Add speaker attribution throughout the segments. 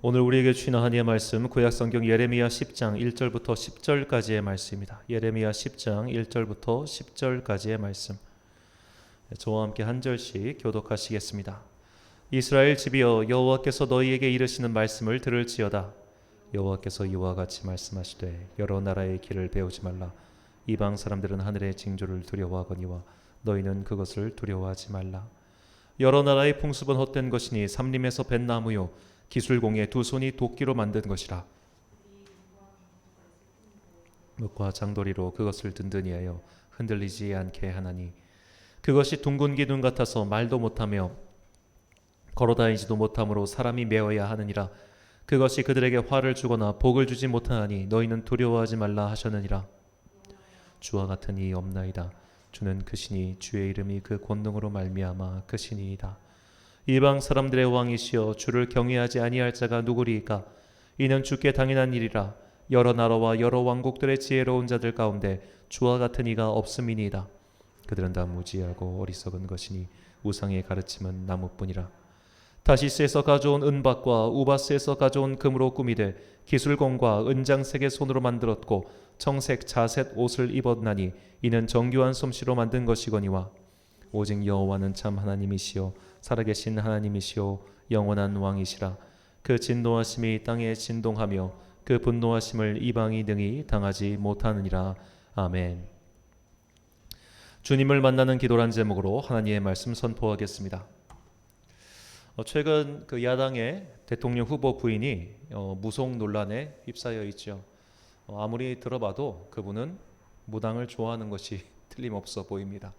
Speaker 1: 오늘 우리에게 주신 하나님의 말씀 구약성경 예레미야 10장 1절부터 10절까지의 말씀입니다. 예레미야 10장 1절부터 10절까지의 말씀. 저와 함께 한 절씩 교독하시겠습니다. 이스라엘 집이여, 여호와께서 너희에게 이르시는 말씀을 들을지어다. 여호와께서 이와 같이 말씀하시되 여러 나라의 길을 배우지 말라. 이방 사람들은 하늘의 징조를 두려워하거니와 너희는 그것을 두려워하지 말라. 여러 나라의 풍습은 헛된 것이니 삼림에서 벤 나무요 기술공의 두 손이 도끼로 만든 것이라. 묵과 장도리로 그것을 든든히 하여 흔들리지 않게 하나니 그것이 둥근 기둥 같아서 말도 못하며 걸어다니지도 못하므로 사람이 메어야 하느니라. 그것이 그들에게 화를 주거나 복을 주지 못하나니 너희는 두려워하지 말라 하셨느니라. 주와 같은 이 없나이다. 주는 크시니 주의 이름이 그 권능으로 말미암아 크시니이다. 이방 사람들의 왕이시여, 주를 경외하지 아니할 자가 누구리이까? 이는 주께 당연한 일이라. 여러 나라와 여러 왕국들의 지혜로운 자들 가운데 주와 같은 이가 없음이니이다. 그들은 다 무지하고 어리석은 것이니 우상의 가르침은 나무뿐이라. 다시스에서 가져온 은박과 우바스에서 가져온 금으로 꾸미되 기술공과 은장색의 손으로 만들었고 청색 자색 옷을 입었나니 이는 정교한 솜씨로 만든 것이거니와 오직 여호와는 참 하나님이시요 살아계신 하나님이시요 영원한 왕이시라. 그 진노하심이 땅에 진동하며 그 분노하심을 이방이 능히 당하지 못하느니라. 아멘. 주님을 만나는 기도란 제목으로 하나님의 말씀 선포하겠습니다. 최근 그 야당의 대통령 후보 부인이 무속 논란에 휩싸여 있죠. 아무리 들어봐도 그분은 무당을 좋아하는 것이 틀림없어 보입니다.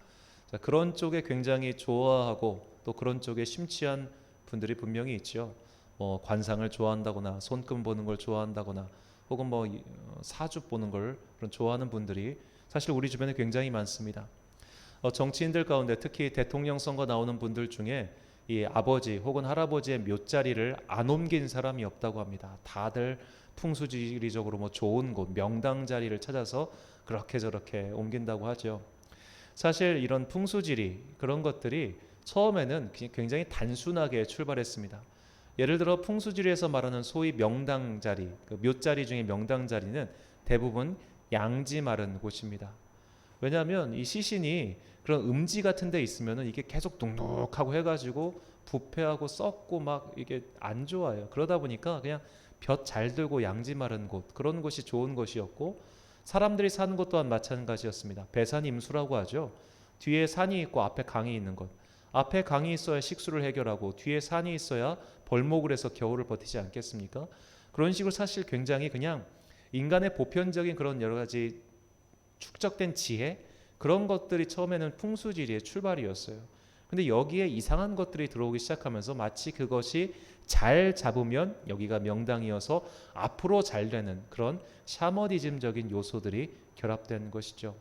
Speaker 1: 자, 그런 쪽에 굉장히 좋아하고 또 그런 쪽에 심취한 분들이 분명히 있죠. 관상을 좋아한다거나 손금 보는 걸 좋아한다거나 혹은 사주 보는 걸 그런 좋아하는 분들이 사실 우리 주변에 굉장히 많습니다. 정치인들 가운데 특히 대통령 선거 나오는 분들 중에 이 아버지 혹은 할아버지의 묘자리를 안 옮긴 사람이 없다고 합니다. 다들 풍수지리적으로 좋은 곳 명당 자리를 찾아서 그렇게 저렇게 옮긴다고 하죠. 사실 이런 풍수지리 그런 것들이 처음에는 굉장히 단순하게 출발했습니다. 예를 들어 풍수지리에서 말하는 소위 명당 자리, 그 묘자리 중에 명당 자리는 대부분 양지 마른 곳입니다. 왜냐하면 이 시신이 그런 음지 같은 데 있으면 이게 계속 눅눅하고 해가지고 부패하고 썩고 막 이게 안 좋아요. 그러다 보니까 그냥 볕 잘 들고 양지 마른 곳 그런 곳이 좋은 곳이었고 사람들이 사는 것 또한 마찬가지였습니다. 배산임수라고 하죠. 뒤에 산이 있고 앞에 강이 있는 것. 앞에 강이 있어야 식수를 해결하고 뒤에 산이 있어야 벌목을 해서 겨울을 버티지 않겠습니까? 그런 식으로 사실 굉장히 그냥 인간의 보편적인 그런 여러 가지 축적된 지혜 그런 것들이 처음에는 풍수지리의 출발이었어요. 근데 여기에 이상한 것들이 들어오기 시작하면서 마치 그것이 잘 잡으면 여기가 명당이어서 앞으로 잘 되는 그런 샤머니즘적인 요소들이 결합된 것이죠.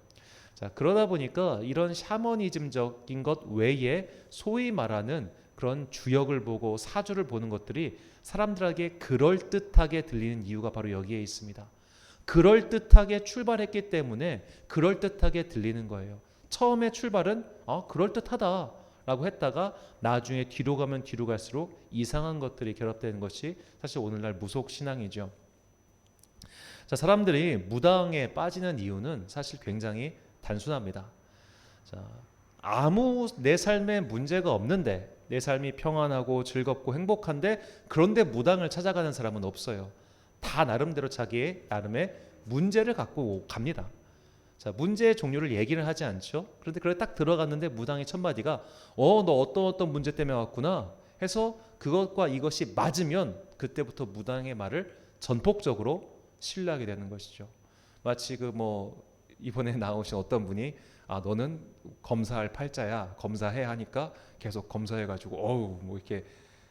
Speaker 1: 자, 그러다 보니까 이런 샤머니즘적인 것 외에 소위 말하는 그런 주역을 보고 사주를 보는 것들이 사람들에게 그럴듯하게 들리는 이유가 바로 여기에 있습니다. 그럴듯하게 출발했기 때문에 그럴듯하게 들리는 거예요. 처음에 출발은 그럴듯하다 라고 했다가 나중에 뒤로 가면 뒤로 갈수록 이상한 것들이 결합되는 것이 사실 오늘날 무속 신앙이죠. 자, 사람들이 무당에 빠지는 이유는 사실 굉장히 단순합니다. 자, 아무 내 삶에 문제가 없는데 내 삶이 평안하고 즐겁고 행복한데 그런데 무당을 찾아가는 사람은 없어요. 다 나름대로 자기의 나름의 문제를 갖고 갑니다. 자, 문제의 종류를 얘기를 하지 않죠. 그런데 그래 딱 들어갔는데 무당의 첫 마디가 너 어떤 문제 때문에 왔구나 해서 그것과 이것이 맞으면 그때부터 무당의 말을 전폭적으로 신뢰하게 되는 것이죠. 마치 이번에 나오신 어떤 분이 너는 검사할 팔자야 검사해 하니까 계속 검사해가지고 이렇게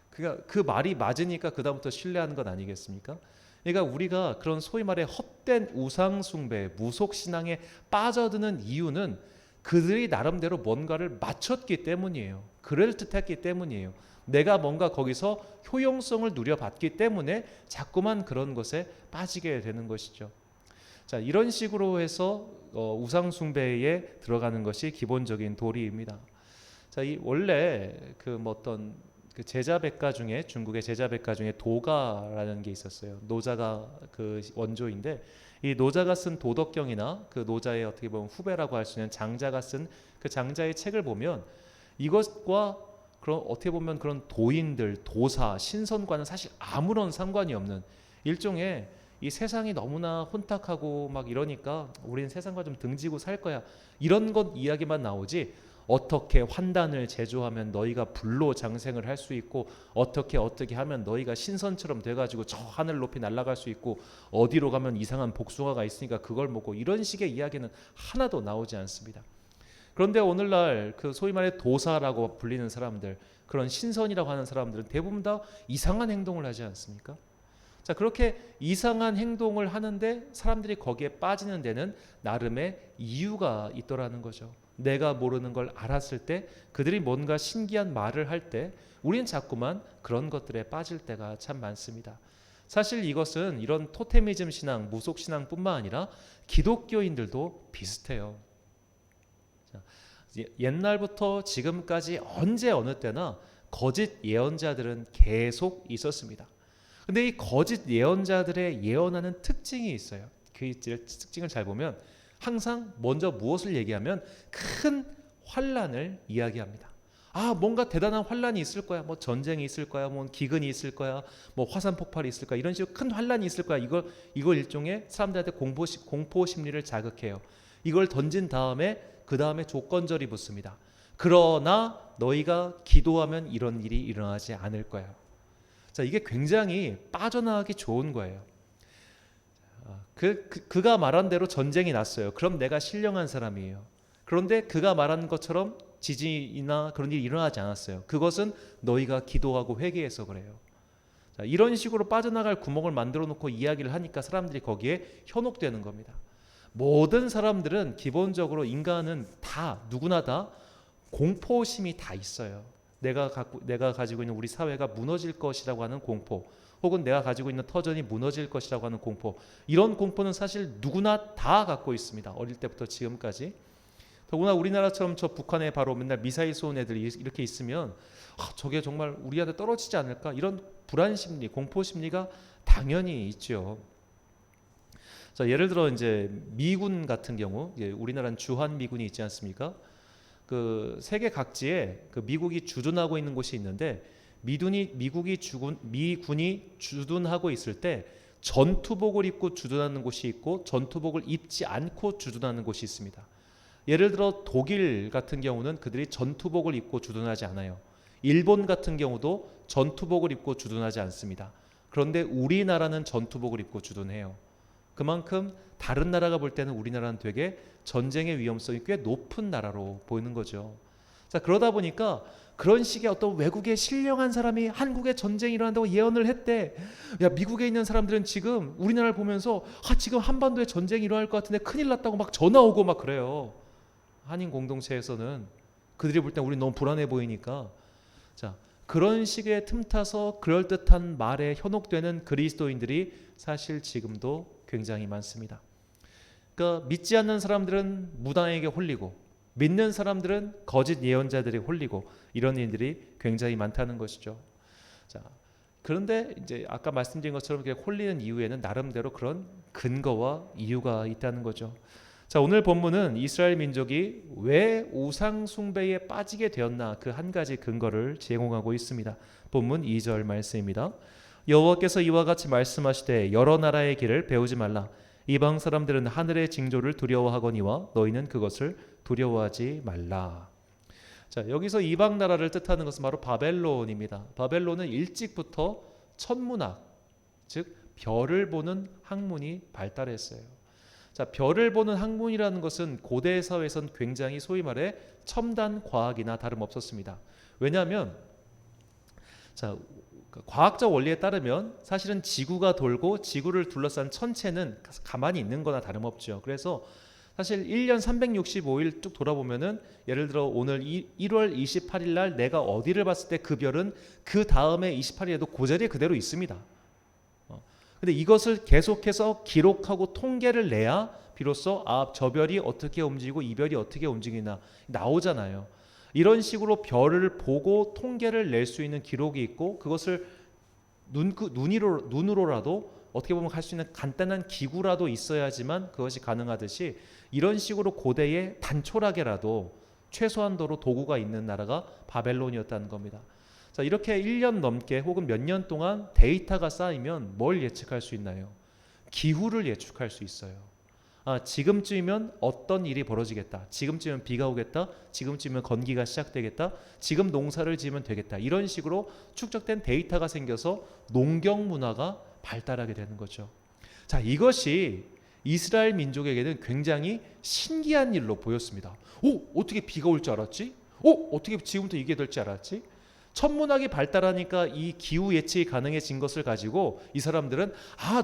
Speaker 1: 그 말이 맞으니까 그다음부터 신뢰하는 것 아니겠습니까? 그러니까 우리가 그런 소위 말해 헛된 우상 숭배, 무속 신앙에 빠져드는 이유는 그들이 나름대로 뭔가를 맞췄기 때문이에요. 그럴듯했기 때문이에요. 내가 뭔가 거기서 효용성을 누려봤기 때문에 자꾸만 그런 것에 빠지게 되는 것이죠. 자, 이런 식으로 해서 우상 숭배에 들어가는 것이 기본적인 도리입니다. 자, 이 원래 어떤 그 제자백과 중에 중국의 제자백과 중에 도가라는 게 있었어요. 노자가 그 원조인데 이 노자가 쓴 도덕경이나 그 노자의 어떻게 보면 후배라고 할 수 있는 장자가 쓴 그 장자의 책을 보면 이것과 그런 어떻게 보면 그런 도인들, 도사, 신선과는 사실 아무런 상관이 없는 일종의 이 세상이 너무나 혼탁하고 막 이러니까 우리는 세상과 좀 등지고 살 거야. 이런 것 이야기만 나오지 어떻게 환단을 제조하면 너희가 불로 장생을 할 수 있고 어떻게 하면 너희가 신선처럼 돼가지고 저 하늘 높이 날아갈 수 있고 어디로 가면 이상한 복숭아가 있으니까 그걸 먹고 이런 식의 이야기는 하나도 나오지 않습니다. 그런데 오늘날 그 소위 말해 도사라고 불리는 사람들, 그런 신선이라고 하는 사람들은 대부분 다 이상한 행동을 하지 않습니까? 자, 그렇게 이상한 행동을 하는데 사람들이 거기에 빠지는 데는 나름의 이유가 있더라는 거죠. 내가 모르는 걸 알았을 때 그들이 뭔가 신기한 말을 할 때 우리는 자꾸만 그런 것들에 빠질 때가 참 많습니다. 사실 이것은 이런 토테미즘 신앙, 무속 신앙뿐만 아니라 기독교인들도 비슷해요. 자, 옛날부터 지금까지 언제 어느 때나 거짓 예언자들은 계속 있었습니다. 근데 이 거짓 예언자들의 예언하는 특징이 있어요. 그 특징을 잘 보면 항상 먼저 무엇을 얘기하면 큰 환란을 이야기합니다. 아, 뭔가 대단한 환란이 있을 거야. 뭐 전쟁이 있을 거야. 뭐 기근이 있을 거야. 뭐 화산 폭발이 있을 거야. 이런 식으로 큰 환란이 있을 거야. 이걸 일종의 사람들한테 공포 심리를 자극해요. 이걸 던진 다음에 그 다음에 조건절이 붙습니다. 그러나 너희가 기도하면 이런 일이 일어나지 않을 거야. 자, 이게 굉장히 빠져나가기 좋은 거예요. 그가 말한 대로 전쟁이 났어요. 그럼 내가 신령한 사람이에요. 그런데 그가 말한 것처럼 지진이나 그런 일이 일어나지 않았어요. 그것은 너희가 기도하고 회개해서 그래요. 자, 이런 식으로 빠져나갈 구멍을 만들어 놓고 이야기를 하니까 사람들이 거기에 현혹되는 겁니다. 모든 사람들은 기본적으로 인간은 다 누구나 다 공포심이 다 있어요. 내가 가지고 있는 우리 사회가 무너질 것이라고 하는 공포, 혹은 내가 가지고 있는 터전이 무너질 것이라고 하는 공포, 이런 공포는 사실 누구나 다 갖고 있습니다. 어릴 때부터 지금까지. 더구나 우리나라처럼 저 북한에 바로 맨날 미사일 쏘는 애들이 이렇게 있으면 저게 정말 우리한테 떨어지지 않을까, 이런 불안 심리, 공포 심리가 당연히 있죠. 자, 예를 들어 이제 미군 같은 경우, 우리나라는 주한 미군이 있지 않습니까? 그 세계 각지에 그 미국이 주둔하고 있는 곳이 있는데 미군이 주둔하고 있을 때 전투복을 입고 주둔하는 곳이 있고 전투복을 입지 않고 주둔하는 곳이 있습니다. 예를 들어 독일 같은 경우는 그들이 전투복을 입고 주둔하지 않아요. 일본 같은 경우도 전투복을 입고 주둔하지 않습니다. 그런데 우리나라는 전투복을 입고 주둔해요. 그만큼 다른 나라가 볼 때는 우리나라는 되게 전쟁의 위험성이 꽤 높은 나라로 보이는 거죠. 자, 그러다 보니까 그런 식의 어떤 외국의 신령한 사람이 한국에 전쟁이 일어난다고 예언을 했대. 야, 미국에 있는 사람들은 지금 우리나라를 보면서 지금 한반도에 전쟁이 일어날 것 같은데 큰일 났다고 막 전화 오고 막 그래요. 한인 공동체에서는 그들이 볼 때 우리 너무 불안해 보이니까. 자, 그런 식의 틈타서 그럴듯한 말에 현혹되는 그리스도인들이 사실 지금도 굉장히 많습니다. 그러니까 믿지 않는 사람들은 무당에게 홀리고 믿는 사람들은 거짓 예언자들이 홀리고 이런 일들이 굉장히 많다는 것이죠. 자, 그런데 이제 아까 말씀드린 것처럼 이렇게 홀리는 이유에는 나름대로 그런 근거와 이유가 있다는 거죠. 자, 오늘 본문은 이스라엘 민족이 왜 우상 숭배에 빠지게 되었나 그 한 가지 근거를 제공하고 있습니다. 본문 2절 말씀입니다. 여호와께서 이와 같이 말씀하시되 여러 나라의 길을 배우지 말라. 이방 사람들은 하늘의 징조를 두려워하거니와 너희는 그것을 두려워하지 말라. 자, 여기서 이방 나라를 뜻하는 것은 바로 바벨론입니다. 바벨론은 일찍부터 천문학, 즉 별을 보는 학문이 발달했어요. 자, 별을 보는 학문이라는 것은 고대 사회에선 굉장히 소위 말해 첨단 과학이나 다름없었습니다. 왜냐하면 자, 과학적 원리에 따르면 사실은 지구가 돌고 지구를 둘러싼 천체는 가만히 있는 거나 다름없죠. 그래서 사실 1년 365일 쭉 돌아보면은 예를 들어 오늘 1월 28일 날 내가 어디를 봤을 때 그 별은 그 다음에 28일에도 그 자리에 그대로 있습니다. 근데 이것을 계속해서 기록하고 통계를 내야 비로소 저 별이 어떻게 움직이고 이 별이 어떻게 움직이나 나오잖아요. 이런 식으로 별을 보고 통계를 낼 수 있는 기록이 있고 그것을 눈으로라도 어떻게 보면 할 수 있는 간단한 기구라도 있어야지만 그것이 가능하듯이 이런 식으로 고대에 단촐하게라도 최소한도로 도구가 있는 나라가 바벨론이었다는 겁니다. 자, 이렇게 1년 넘게 혹은 몇 년 동안 데이터가 쌓이면 뭘 예측할 수 있나요? 기후를 예측할 수 있어요. 지금쯤이면 어떤 일이 벌어지겠다. 지금쯤이면 비가 오겠다. 지금쯤이면 건기가 시작되겠다. 지금 농사를 지으면 되겠다. 이런 식으로 축적된 데이터가 생겨서 농경 문화가 발달하게 되는 거죠. 자, 이것이 이스라엘 민족에게는 굉장히 신기한 일로 보였습니다. 어떻게 비가 올 줄 알았지? 어떻게 지금부터 이게 될 줄 알았지? 천문학이 발달하니까 이 기후 예측이 가능해진 것을 가지고 이 사람들은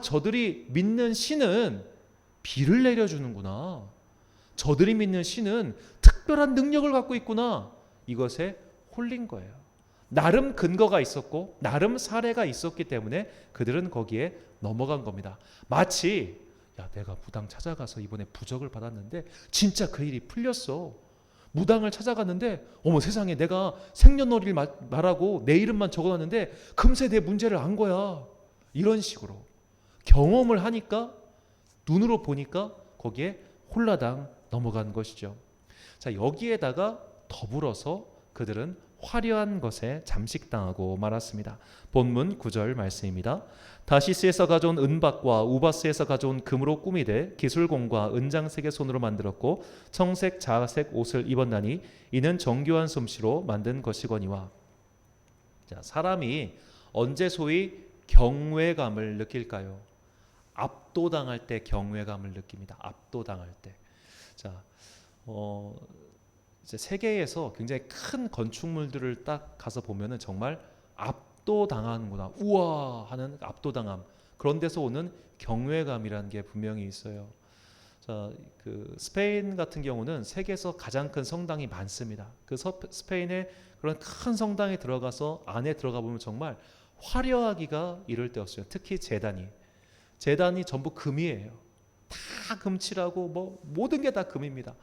Speaker 1: 저들이 믿는 신은 비를 내려주는구나. 저들이 믿는 신은 특별한 능력을 갖고 있구나. 이것에 홀린 거예요. 나름 근거가 있었고 나름 사례가 있었기 때문에 그들은 거기에 넘어간 겁니다. 마치 내가 무당 찾아가서 이번에 부적을 받았는데 진짜 그 일이 풀렸어. 무당을 찾아갔는데 어머 세상에 내가 생년월일 말하고 내 이름만 적어놨는데 금세 내 문제를 안 거야. 이런 식으로 경험을 하니까 눈으로 보니까 거기에 홀라당 넘어간 것이죠. 자, 여기에다가 더불어서 그들은 화려한 것에 잠식당하고 말았습니다. 본문 9절 말씀입니다. 다시스에서 가져온 은박과 우바스에서 가져온 금으로 꾸미되 기술공과 은장색의 손으로 만들었고 청색 자색 옷을 입었나니 이는 정교한 솜씨로 만든 것이거니와. 자, 사람이 언제 소위 경외감을 느낄까요? 압도당할 때 경외감을 느낍니다. 압도당할 때. 자, 이제 세계에서 굉장히 큰 건축물들을 딱 가서 보면은 정말 압도당하는구나, 우와 하는 압도당함, 그런 데서 오는 경외감이라는 게 분명히 있어요. 자, 그 스페인 같은 경우는 세계에서 가장 큰 성당이 많습니다. 그 스페인의 그런 큰 성당에 들어가서 안에 들어가 보면 정말 화려하기가 이를 데 없어요. 특히 재단이 전부 금이에요. 다 금칠하고 모든 게 다 금입니다.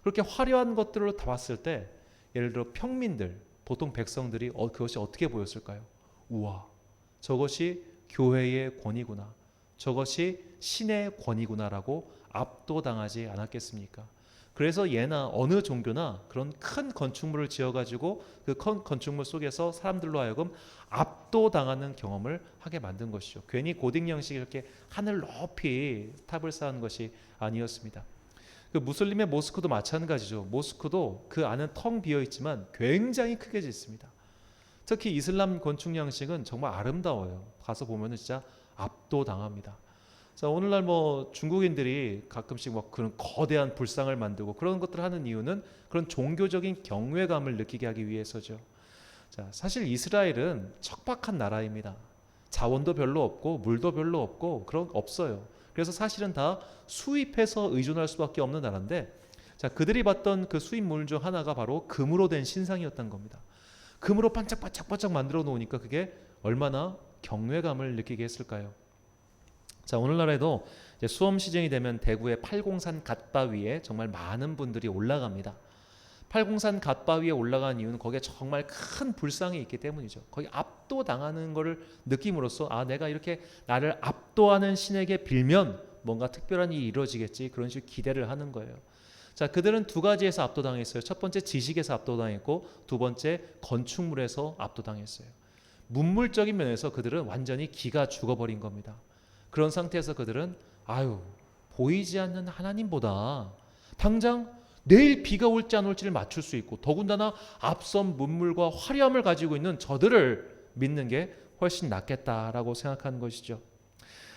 Speaker 1: 그렇게 화려한 것들을 다 봤을 때 예를 들어 평민들, 보통 백성들이 그것이 어떻게 보였을까요? 우와, 저것이 교회의 권위구나, 저것이 신의 권위구나라고 압도당하지 않았겠습니까? 그래서 예나 어느 종교나 그런 큰 건축물을 지어가지고 그 큰 건축물 속에서 사람들로 하여금 압도당하는 경험을 하게 만든 것이죠. 괜히 고딕 형식이 이렇게 하늘 높이 탑을 쌓은 것이 아니었습니다. 그 무슬림의 모스크도 마찬가지죠. 모스크도 그 안은 텅 비어 있지만 굉장히 크게 짓습니다. 특히 이슬람 건축 양식은 정말 아름다워요. 가서 보면은 진짜 압도당합니다. 자, 오늘날 중국인들이 가끔씩 그런 거대한 불상을 만들고 그런 것들을 하는 이유는 그런 종교적인 경외감을 느끼게 하기 위해서죠. 자, 사실 이스라엘은 척박한 나라입니다. 자원도 별로 없고 물도 별로 없고 없어요. 그래서 사실은 다 수입해서 의존할 수밖에 없는 나라인데, 자, 그들이 봤던 그 수입물 중 하나가 바로 금으로 된 신상이었던 겁니다. 금으로 반짝반짝 만들어 놓으니까 그게 얼마나 경외감을 느끼게 했을까요? 자, 오늘날에도 이제 수험 시즌이 되면 대구의 팔공산 갓바위에 정말 많은 분들이 올라갑니다. 팔공산 갓바위에 올라간 이유는 거기에 정말 큰 불상이 있기 때문이죠. 거기 압도당하는 것을 느낌으로써 내가 이렇게 나를 압도하는 신에게 빌면 뭔가 특별한 일이 이루어지겠지, 그런 식으로 기대를 하는 거예요. 자, 그들은 두 가지에서 압도당했어요. 첫 번째 지식에서 압도당했고 두 번째 건축물에서 압도당했어요. 문물적인 면에서 그들은 완전히 기가 죽어버린 겁니다. 그런 상태에서 그들은 보이지 않는 하나님보다 당장 내일 비가 올지 안 올지를 맞출 수 있고 더군다나 앞선 문물과 화려함을 가지고 있는 저들을 믿는 게 훨씬 낫겠다라고 생각하는 것이죠.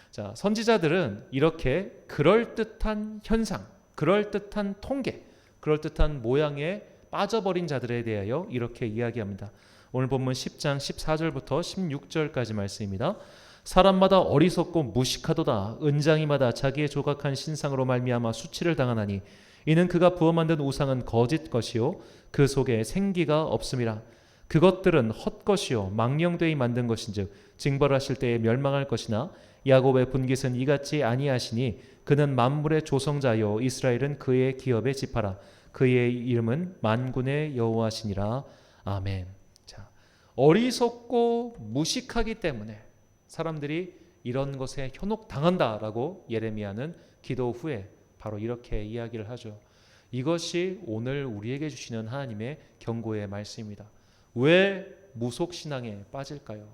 Speaker 1: 자, 선지자들은 이렇게 그럴듯한 현상, 그럴듯한 통계, 그럴듯한 모양에 빠져버린 자들에 대하여 이렇게 이야기합니다. 오늘 본문 10장 14절부터 16절까지 말씀입니다. 사람마다 어리석고 무식하도다. 은장이마다 자기의 조각한 신상으로 말미암아 수치를 당하나니 이는 그가 부어 만든 우상은 거짓 것이요 그 속에 생기가 없음이라. 그것들은 헛것이요 망령되이 만든 것인즉 징벌하실 때에 멸망할 것이나 야곱의 분깃은 이같이 아니하시니 그는 만물의 조성자요 이스라엘은 그의 기업의 지파라. 그의 이름은 만군의 여호와시니라. 아멘. 자, 어리석고 무식하기 때문에 사람들이 이런 것에 현혹당한다라고 예레미야는 기도 후에 바로 이렇게 이야기를 하죠. 이것이 오늘 우리에게 주시는 하나님의 경고의 말씀입니다. 왜 무속신앙에 빠질까요?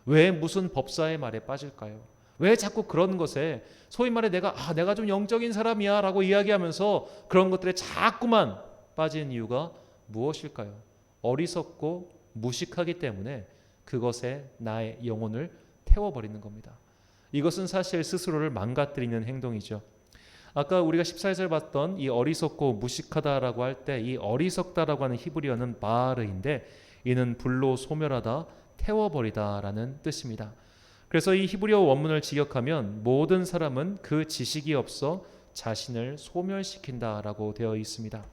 Speaker 1: 왜 무슨 법사의 말에 빠질까요? 왜 자꾸 그런 것에 소위 말해 내가 좀 영적인 사람이야 라고 이야기하면서 그런 것들에 자꾸만 빠지는 이유가 무엇일까요? 어리석고 무식하기 때문에 그것에 나의 영혼을 태워버리는 겁니다. 이것은 사실 스스로를 망가뜨리는 행동이죠. 아까 우리가 14절 봤던 이 어리석고 무식하다라고 할 때 이 어리석다라고 하는 히브리어는 바르인데 이는 불로 소멸하다, 태워버리다라는 뜻입니다. 그래서 이 히브리어 원문을 직역하면 모든 사람은 그 지식이 없어 자신을 소멸시킨다라고 되어 있습니다.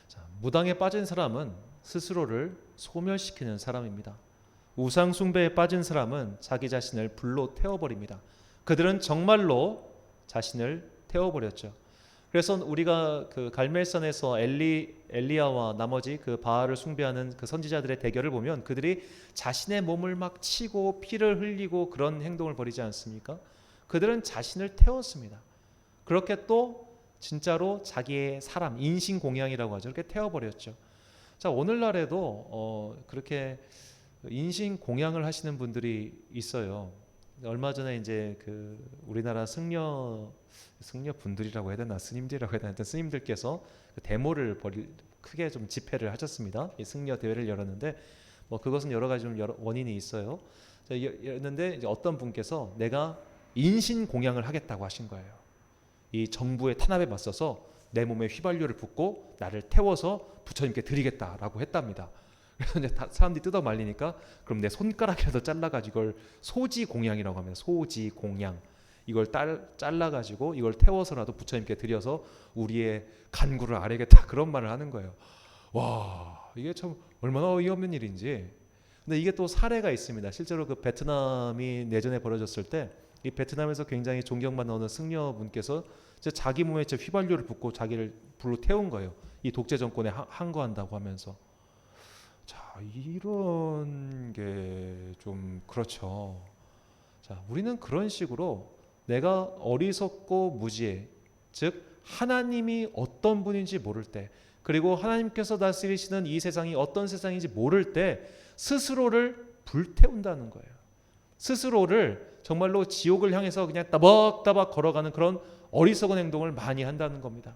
Speaker 1: 자, 무당에 빠진 사람은 스스로를 소멸시키는 사람입니다. 우상 숭배에 빠진 사람은 자기 자신을 불로 태워버립니다. 그들은 정말로 자신을 태워버렸죠. 그래서 우리가 그 갈멜산에서 엘리야와 나머지 그 바알을 숭배하는 그 선지자들의 대결을 보면 그들이 자신의 몸을 막 치고 피를 흘리고 그런 행동을 벌이지 않습니까? 그들은 자신을 태웠습니다. 그렇게 또 진짜로 자기의 사람, 인신공양이라고 하죠. 그렇게 태워버렸죠. 자, 오늘날에도 그렇게 인신공양을 하시는 분들이 있어요. 얼마 전에 이제 그 우리나라 승려 분들이라고 해야 되나, 스님들이라고 해야 되나, 스님들께서 그 데모를 크게 좀 집회를 하셨습니다. 승려 대회를 열었는데 뭐 그것은 여러 가지 좀 원인이 있어요. 였는데 이제 어떤 분께서 내가 인신 공양을 하겠다고 하신 거예요. 이 정부의 탄압에 맞서서 내 몸에 휘발유를 붓고 나를 태워서 부처님께 드리겠다라고 했답니다. 그래서 이제 사람들이 뜯어 말리니까 그럼 내 손가락이라도 잘라가지고 이걸 소지공양이라고 합니다. 소지공양. 이걸 잘라가지고 이걸 태워서라도 부처님께 드려서 우리의 간구를 아뢰겠다, 그런 말을 하는 거예요. 와, 이게 참 얼마나 어이없는 일인지. 근데 이게 또 사례가 있습니다. 실제로 그 베트남이 내전에 벌어졌을 때 이 베트남에서 굉장히 존경받는 어느 승려분께서 자기 몸에 휘발유를 붓고 자기를 불로 태운 거예요. 이 독재 정권에 항거한다고 하면서. 자, 이런 게 좀 그렇죠. 자, 우리는 그런 식으로 내가 어리석고 무지해, 즉 하나님이 어떤 분인지 모를 때, 그리고 하나님께서 다스리시는 이 세상이 어떤 세상인지 모를 때 스스로를 불태운다는 거예요. 스스로를 정말로 지옥을 향해서 그냥 따박따박 걸어가는 그런 어리석은 행동을 많이 한다는 겁니다.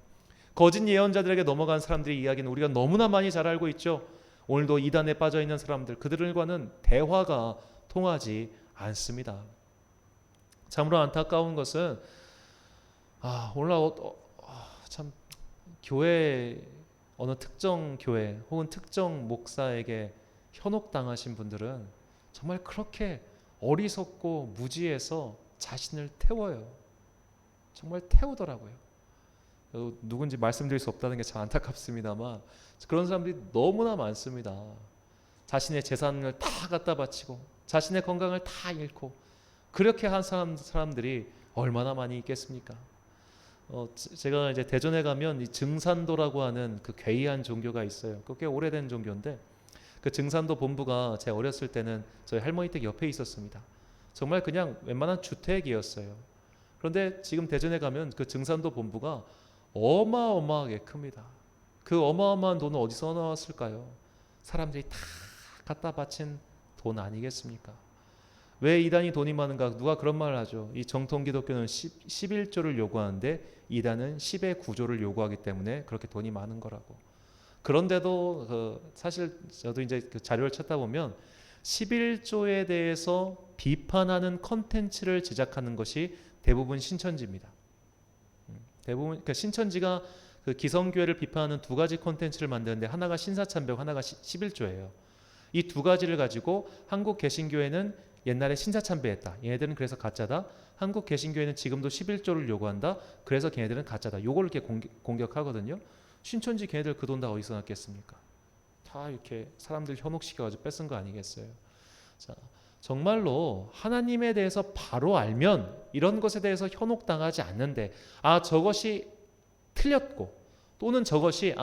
Speaker 1: 거짓 예언자들에게 넘어간 사람들의 이야기는 우리가 너무나 많이 잘 알고 있죠. 오늘도 이단에 빠져 있는 사람들, 그들과는 대화가 통하지 않습니다. 참으로 안타까운 것은 오늘날 참 교회, 어느 특정 교회 혹은 특정 목사에게 현혹당하신 분들은 정말 그렇게 어리석고 무지해서 자신을 태워요. 정말 태우더라고요. 누군지 말씀드릴 수 없다는 게 참 안타깝습니다만 그런 사람들이 너무나 많습니다. 자신의 재산을 다 갖다 바치고 자신의 건강을 다 잃고 그렇게 한 사람들이 얼마나 많이 있겠습니까? 제가 이제 대전에 가면 이 증산도라고 하는 그 괴이한 종교가 있어요. 꽤 오래된 종교인데 그 증산도 본부가 제 어렸을 때는 저희 할머니 댁 옆에 있었습니다. 정말 그냥 웬만한 주택이었어요. 그런데 지금 대전에 가면 그 증산도 본부가 어마어마하게 큽니다. 그 어마어마한 돈은 어디서 나왔을까요? 사람들이 다 갖다 바친 돈 아니겠습니까? 왜 이단이 돈이 많은가? 누가 그런 말을 하죠. 이 정통 기독교는 11조를 요구하는데 이단은 10의 9조를 요구하기 때문에 그렇게 돈이 많은 거라고. 그런데도 사실 저도 이제 그 자료를 찾다 보면 11조에 대해서 비판하는 컨텐츠를 제작하는 것이 대부분 신천지입니다. 대부분 그러니까 신천지가 그 기성교회를 비판하는 두 가지 컨텐츠를 만드는데 하나가 신사참배고 하나가 11조예요. 이 두 가지를 가지고 한국 개신교회는 옛날에 신사참배했다. 얘네들은 그래서 가짜다. 한국 개신교회는 지금도 11조를 요구한다. 그래서 걔네들은 가짜다. 요거를 이렇게 공격하거든요. 신천지 걔네들 그 돈 다 어디서 났겠습니까? 다 이렇게 사람들 현혹시켜가지고 뺏은 거 아니겠어요? 자, 정말로 하나님에 대해서 바로 알면 이런 것에 대해서 현혹당하지 않는데 저것이 틀렸고 또는 저것이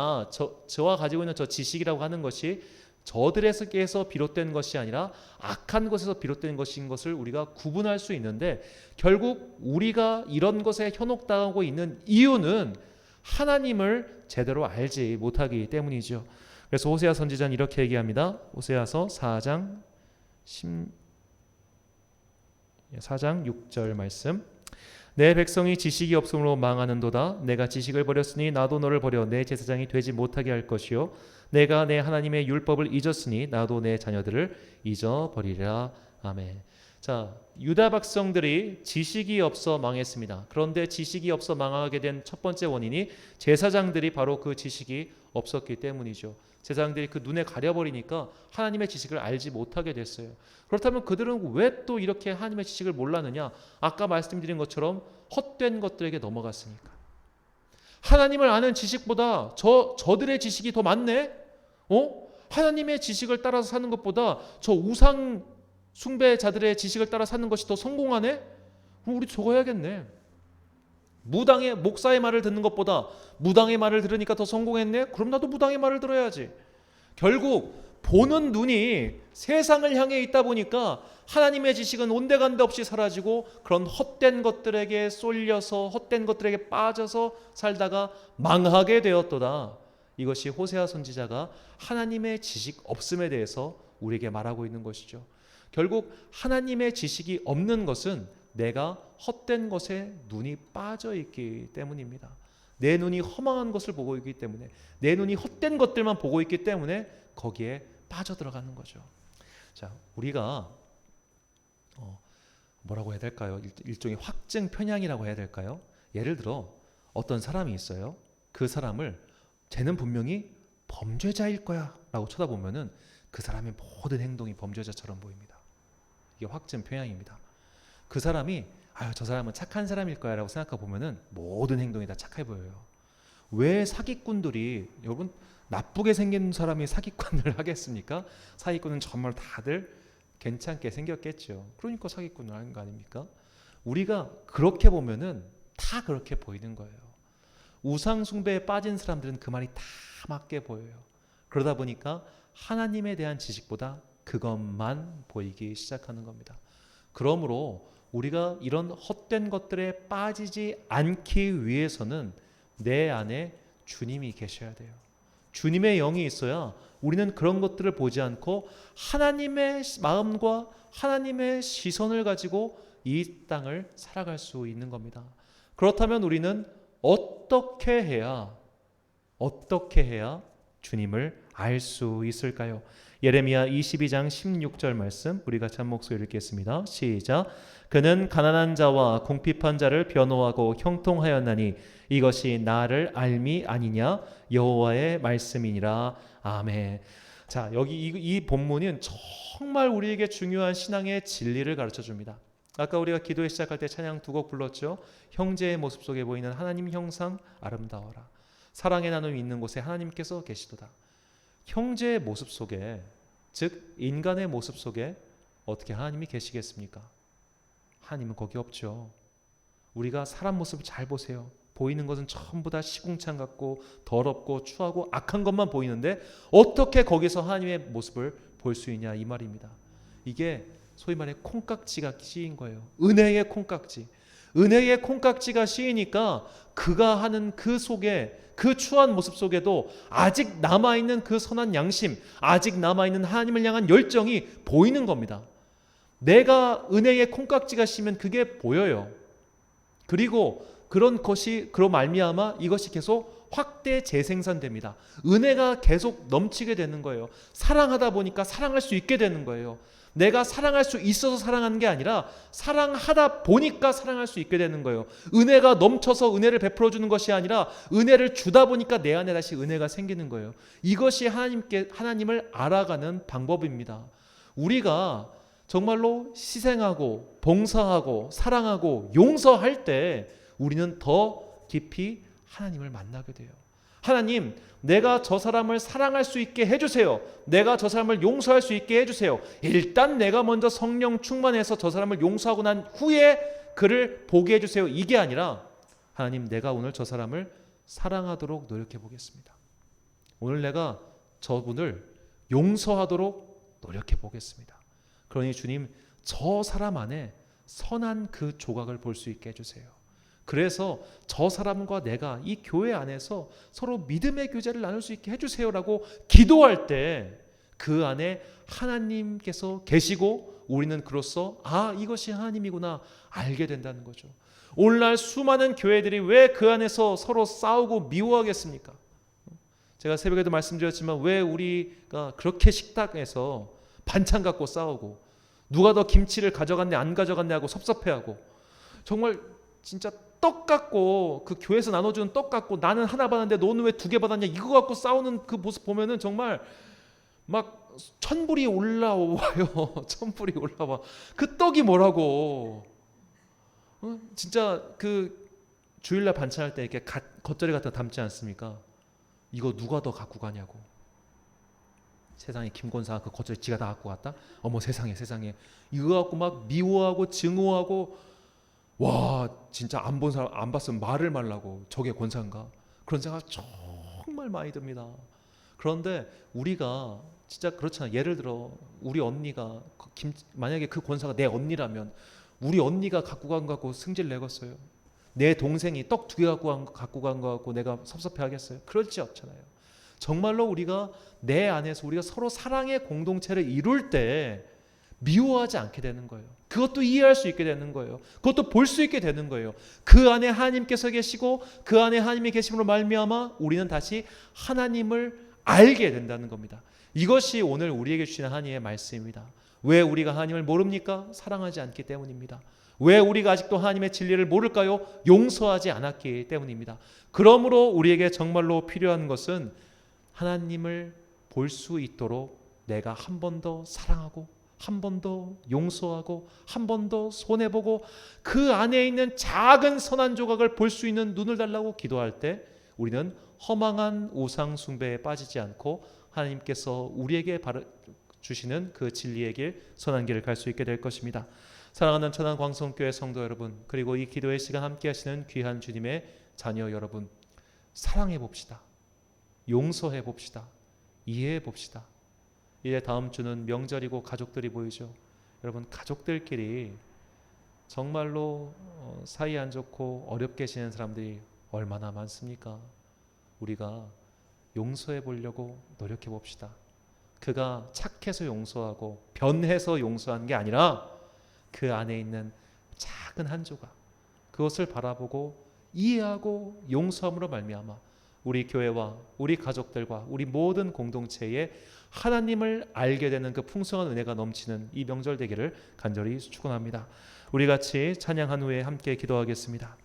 Speaker 1: 저와 가지고 있는 저 지식이라고 하는 것이 저들에게서 비롯된 것이 아니라 악한 것에서 비롯된 것인 것을 우리가 구분할 수 있는데, 결국 우리가 이런 것에 현혹당하고 있는 이유는 하나님을 제대로 알지 못하기 때문이죠. 그래서 호세아 선지자는 이렇게 얘기합니다. 호세아서 4장 6절 말씀. 내 백성이 지식이 없음으로 망하는도다. 내가 지식을 버렸으니 나도 너를 버려 내 제사장이 되지 못하게 할 것이요 내가 내 하나님의 율법을 잊었으니 나도 내 자녀들을 잊어버리리라. 아멘. 자, 유다 백성들이 지식이 없어 망했습니다. 그런데 지식이 없어 망하게 된 첫 번째 원인이 제사장들이 바로 그 지식이 없었기 때문이죠. 제사장들이 그 눈에 가려버리니까 하나님의 지식을 알지 못하게 됐어요. 그렇다면 그들은 왜 또 이렇게 하나님의 지식을 몰랐느냐? 아까 말씀드린 것처럼 헛된 것들에게 넘어갔으니까. 하나님을 아는 지식보다 저들의 지식이 더 많네? 하나님의 지식을 따라서 사는 것보다 저 우상 숭배자들의 지식을 따라 사는 것이 더 성공하네? 그럼 우리 저거 해야겠네. 무당의 목사의 말을 듣는 것보다 무당의 말을 들으니까 더 성공했네? 그럼 나도 무당의 말을 들어야지. 결국 보는 눈이 세상을 향해 있다 보니까 하나님의 지식은 온데간데 없이 사라지고 그런 헛된 것들에게 쏠려서 헛된 것들에게 빠져서 살다가 망하게 되었도다. 이것이 호세아 선지자가 하나님의 지식 없음에 대해서 우리에게 말하고 있는 것이죠. 결국 하나님의 지식이 없는 것은 내가 헛된 것에 눈이 빠져 있기 때문입니다. 내 눈이 허망한 것을 보고 있기 때문에, 내 눈이 헛된 것들만 보고 있기 때문에 거기에 빠져들어가는 거죠. 자, 우리가 뭐라고 해야 될까요? 일종의 확증 편향이라고 해야 될까요? 예를 들어 어떤 사람이 있어요. 그 사람을 쟤는 분명히 범죄자일 거야 라고 쳐다보면은 그 사람의 모든 행동이 범죄자처럼 보입니다. 이게 확증 편향입니다. 그 사람이 저 사람은 착한 사람일 거야 라고 생각하고 보면은 모든 행동이 다 착해 보여요. 왜 사기꾼들이, 여러분, 나쁘게 생긴 사람이 사기꾼을 하겠습니까? 사기꾼은 정말 다들 괜찮게 생겼겠죠. 그러니까 사기꾼을 하는 거 아닙니까? 우리가 그렇게 보면은 다 그렇게 보이는 거예요. 우상 숭배에 빠진 사람들은 그 말이 다 맞게 보여요. 그러다 보니까 하나님에 대한 지식보다 그것만 보이기 시작하는 겁니다. 그러므로 우리가 이런 헛된 것들에 빠지지 않기 위해서는 내 안에 주님이 계셔야 돼요. 주님의 영이 있어야 우리는 그런 것들을 보지 않고 하나님의 마음과 하나님의 시선을 가지고 이 땅을 살아갈 수 있는 겁니다. 그렇다면 우리는 어떻게 해야 주님을 알 수 있을까요? 예레미야 22장 16절 말씀 우리 같이 한 목소리 읽겠습니다. 시작. 그는 가난한 자와 궁핍한 자를 변호하고 형통하였나니 이것이 나를 알미 아니냐? 여호와의 말씀이니라. 아멘. 자, 여기 이 본문은 정말 우리에게 중요한 신앙의 진리를 가르쳐 줍니다. 아까 우리가 기도에 시작할 때 찬양 두 곡 불렀죠. 형제의 모습 속에 보이는 하나님 형상 아름다워라. 사랑의 나눔이 있는 곳에 하나님께서 계시도다. 형제의 모습 속에, 즉 인간의 모습 속에 어떻게 하나님이 계시겠습니까? 하나님은 거기 없죠. 우리가 사람 모습을 잘 보세요. 보이는 것은 전부 다 시궁창 같고 더럽고 추하고 악한 것만 보이는데 어떻게 거기서 하나님의 모습을 볼 수 있냐, 이 말입니다. 이게 소위 말해 콩깍지가 씌인 거예요. 은혜의 콩깍지. 은혜의 콩깍지가 씌이니까 그가 하는 그 속에, 그 추한 모습 속에도 아직 남아있는 그 선한 양심, 아직 남아있는 하나님을 향한 열정이 보이는 겁니다. 내가 은혜의 콩깍지가 씌면 그게 보여요. 그리고 그로 말미암아 이것이 계속 확대 재생산됩니다. 은혜가 계속 넘치게 되는 거예요. 사랑하다 보니까 사랑할 수 있게 되는 거예요. 내가 사랑할 수 있어서 사랑하는 게 아니라 사랑하다 보니까 사랑할 수 있게 되는 거예요. 은혜가 넘쳐서 은혜를 베풀어 주는 것이 아니라 은혜를 주다 보니까 내 안에 다시 은혜가 생기는 거예요. 이것이 하나님을 알아가는 방법입니다. 우리가 정말로 희생하고 봉사하고 사랑하고 용서할 때 우리는 더 깊이 하나님을 만나게 돼요. 하나님, 내가 저 사람을 사랑할 수 있게 해주세요. 내가 저 사람을 용서할 수 있게 해주세요. 일단 내가 먼저 성령 충만해서 저 사람을 용서하고 난 후에 그를 보게 해주세요. 이게 아니라 하나님, 내가 오늘 저 사람을 사랑하도록 노력해 보겠습니다. 오늘 내가 저분을 용서하도록 노력해 보겠습니다. 그러니 주님, 저 사람 안에 선한 그 조각을 볼 수 있게 해주세요. 그래서 저 사람과 내가 이 교회 안에서 서로 믿음의 교제를 나눌 수 있게 해주세요라고 기도할 때 그 안에 하나님께서 계시고 우리는 그로써 이것이 하나님이구나 알게 된다는 거죠. 오늘날 수많은 교회들이 왜 그 안에서 서로 싸우고 미워하겠습니까? 제가 새벽에도 말씀드렸지만 왜 우리가 그렇게 식탁에서 반찬 갖고 싸우고 누가 더 김치를 가져갔네 안 가져갔네 하고 섭섭해하고, 정말 진짜 떡 갖고 그 교회에서 나눠주는 떡 갖고 나는 하나 받았는데 너는 왜 2개 받았냐 이거 갖고 싸우는 그 모습 보면은 정말 막 천불이 올라와요. 천불이 올라와. 그 떡이 뭐라고. 진짜 그 주일날 반찬할 때 이렇게 겉절이 같은 거 담지 않습니까? 이거 누가 더 갖고 가냐고. 세상에 김권사가 그 겉절이 지가 다 갖고 갔다? 어머 세상에 이거 갖고 막 미워하고 증오하고, 와 진짜 안 본 사람 안 봤으면 말을 말라고. 저게 권사인가? 그런 생각 정말 많이 듭니다. 그런데 우리가 진짜 그렇잖아요. 예를 들어 우리 언니가 만약에 그 권사가 내 언니라면 우리 언니가 갖고 간 거 갖고 승질 내겠어요? 내 동생이 떡 2개 갖고 간 거 갖고 내가 섭섭해 하겠어요? 그럴지 없잖아요. 정말로 우리가 내 안에서 우리가 서로 사랑의 공동체를 이룰 때 미워하지 않게 되는 거예요. 그것도 이해할 수 있게 되는 거예요. 그것도 볼 수 있게 되는 거예요. 그 안에 하나님께서 계시고 그 안에 하나님의 계심으로 말미암아 우리는 다시 하나님을 알게 된다는 겁니다. 이것이 오늘 우리에게 주시는 하나님의 말씀입니다. 왜 우리가 하나님을 모릅니까? 사랑하지 않기 때문입니다. 왜 우리가 아직도 하나님의 진리를 모를까요? 용서하지 않았기 때문입니다. 그러므로 우리에게 정말로 필요한 것은 하나님을 볼 수 있도록 내가 한 번 더 사랑하고 한 번 더 용서하고 한 번 더 손해보고 그 안에 있는 작은 선한 조각을 볼 수 있는 눈을 달라고 기도할 때 우리는 허망한 우상 숭배에 빠지지 않고 하나님께서 우리에게 주시는 그 진리의 길, 선한 길을 갈 수 있게 될 것입니다. 사랑하는 천안 광성교회 성도 여러분, 그리고 이 기도의 시간 함께 하시는 귀한 주님의 자녀 여러분, 사랑해 봅시다. 용서해 봅시다. 이해해 봅시다. 이제 다음 주는 명절이고 가족들이 보이죠. 여러분, 가족들끼리 정말로 사이 안 좋고 어렵게 지내는 사람들이 얼마나 많습니까? 우리가 용서해 보려고 노력해 봅시다. 그가 착해서 용서하고 변해서 용서한 게 아니라 그 안에 있는 작은 한 조각, 그것을 바라보고 이해하고 용서함으로 말미암아 우리 교회와 우리 가족들과 우리 모든 공동체에 하나님을 알게 되는 그 풍성한 은혜가 넘치는 이 명절 되기를 간절히 축원합니다. 우리 같이 찬양한 후에 함께 기도하겠습니다.